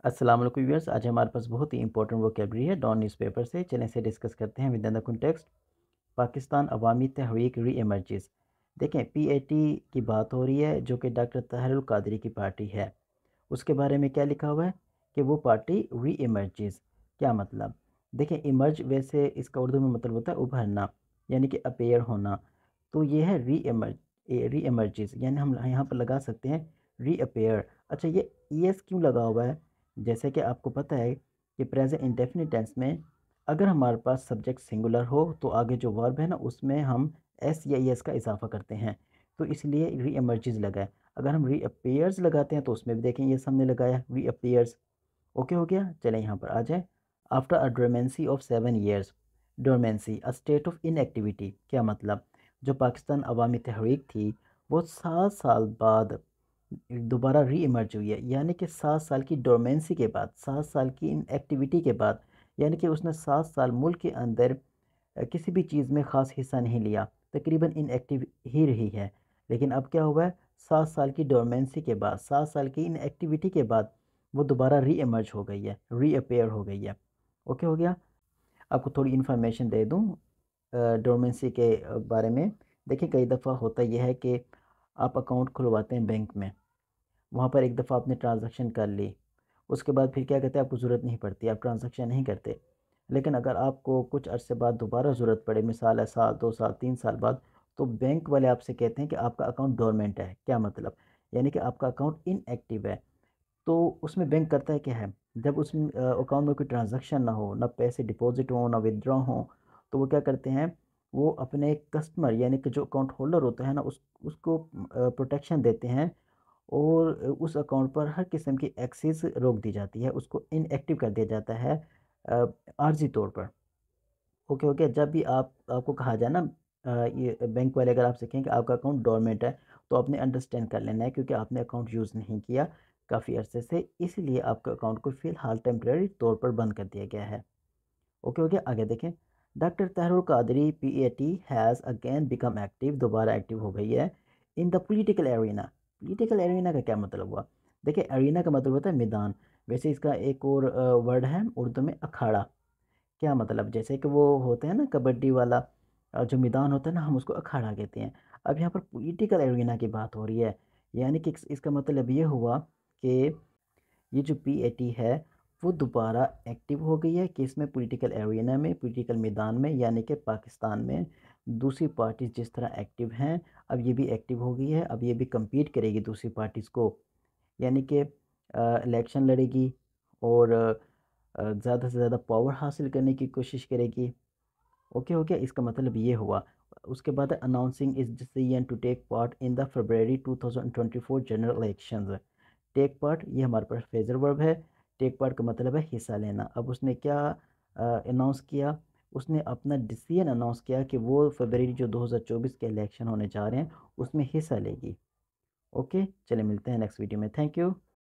अस्सलाम वालेकुम व्यूअर्स। आज हमारे पास बहुत ही इंपॉर्टेंट वोकैबुलरी है डॉन न्यूज़पेपर से। चलें इसे डिस्कस करते हैं। Within the context, Pakistan Awami Tehreek reemerges. देखें, पीएटी की बात हो रही है जो कि डॉक्टर ताहिरुल कादरी की पार्टी है। उसके बारे में क्या लिखा हुआ है कि वो पार्टी री एमर्जेस। क्या मतलब? देखें, इमर्ज वैसे इसका उर्दू में मतलब होता है उभरना, यानी कि अपेयर होना। तो ये है री एमर्जेस, यानी हम यहाँ पर लगा सकते हैं री अपेयर। अच्छा, ये ईएस क्यों लगा हुआ है? जैसे कि आपको पता है कि प्रेजेंट इंडेफिनिट टेंस में अगर हमारे पास सब्जेक्ट सिंगुलर हो तो आगे जो वर्ब है ना उसमें हम एस या एस का इजाफा करते हैं, तो इसलिए री एमर्जेस लगा है। अगर हम री अपेयर्स लगाते हैं तो उसमें भी देखें ये हमने लगाया री अपेयर्स। ओके हो गया। चलें यहाँ पर आ जाए। After a dormancy of 7 years। Dormancy a state of inactivity. क्या मतलब? जो पाकिस्तान अवामी तहरीक थी वो 7 साल बाद दोबारा री इमर्ज हुई है, यानी कि 7 साल की डोरमेंसी के बाद, 7 साल की इनएक्टिविटी के बाद, यानी कि उसने 7 साल मुल्क के अंदर किसी भी चीज़ में ख़ास हिस्सा नहीं लिया, तकरीबन इनएक्टिव ही रही है। लेकिन अब क्या हुआ है, 7 साल की डोरमेंसी के बाद, 7 साल की इनएक्टिविटी के बाद वो दोबारा री एमर्ज हो गई है, रीअपेयर हो गई है। ओके हो गया। आपको थोड़ी इन्फॉर्मेशन दे दूँ डोरमेंसी के बारे में। देखिए, कई दफ़ा होता यह है कि आप अकाउंट खुलवाते हैं बैंक में, वहाँ पर एक दफ़ा आपने ट्रांजैक्शन कर ली, उसके बाद फिर क्या कहते हैं आपको ज़रूरत नहीं पड़ती, आप ट्रांजैक्शन नहीं करते। लेकिन अगर आपको कुछ अरसे बाद दोबारा ज़रूरत पड़े, मिसाल है साल 2 साल 3 साल बाद, तो बैंक वाले आपसे कहते हैं कि आपका अकाउंट डोरमेंट है। क्या मतलब? यानी कि आपका अकाउंट इनएक्टिव है। तो उसमें बैंक करता है क्या है, जब उस अकाउंट में कोई ट्रांजैक्शन ना हो, ना पैसे डिपॉजिट हो, ना विदड्रॉ हो, तो वो क्या करते हैं, वो अपने कस्टमर यानी कि जो अकाउंट होल्डर होता है ना उसको प्रोटेक्शन देते हैं, और उस अकाउंट पर हर किस्म की एक्सेस रोक दी जाती है, उसको इनएक्टिव कर दिया जाता है आर्जी तौर पर। Okay okay. जब भी आपको कहा जाए ना, ये बैंक वाले अगर आपसे कहें कि आपका अकाउंट डोरमेंट है, तो आपने अंडरस्टैंड कर लेना है क्योंकि आपने अकाउंट यूज़ नहीं किया काफ़ी अरसे से, इसलिए आपके अकाउंट को फ़िलहाल टेम्प्रेरी तौर पर बंद कर दिया गया है। ओके ओके, आगे देखें। Doctor Tahirul Qadri PAT has again become active. दोबारा एक्टिव हो गई है in the political arena. Political arena का क्या मतलब हुआ? देखिए, एरिना का मतलब होता है मैदान। वैसे इसका एक और वर्ड है उर्दू में, अखाड़ा। क्या मतलब? जैसे कि वो होते हैं ना कबड्डी वाला, जो मैदान होता है ना, हम उसको अखाड़ा कहते हैं। अब यहाँ पर पॉलिटिकल एरिना की बात हो रही है, यानी कि इसका मतलब ये हुआ कि ये जो पीएटी है वो दोबारा एक्टिव हो गई है कि इसमें पॉलिटिकल एरिना में, पॉलिटिकल मैदान में, यानी कि पाकिस्तान में दूसरी पार्टीज जिस तरह एक्टिव हैं, अब ये भी एक्टिव हो गई है। अब ये भी compete करेगी दूसरी पार्टीज़ को, यानी कि इलेक्शन लड़ेगी और ज़्यादा से ज़्यादा पावर हासिल करने की कोशिश करेगी। ओके हो गया। इसका मतलब ये हुआ। उसके बाद अनाउंसिंग इस decision to take part in the February 2024 general elections. Take part ये हमारे पास फ्रेजल वर्ब है। टेक पार्ट का मतलब है हिस्सा लेना। अब उसने क्या अनाउंस किया? उसने अपना डिसीजन अनाउंस किया कि वो फरवरी जो 2024 के इलेक्शन होने जा रहे हैं उसमें हिस्सा लेगी। ओके, चले मिलते हैं नेक्स्ट वीडियो में। Thank you.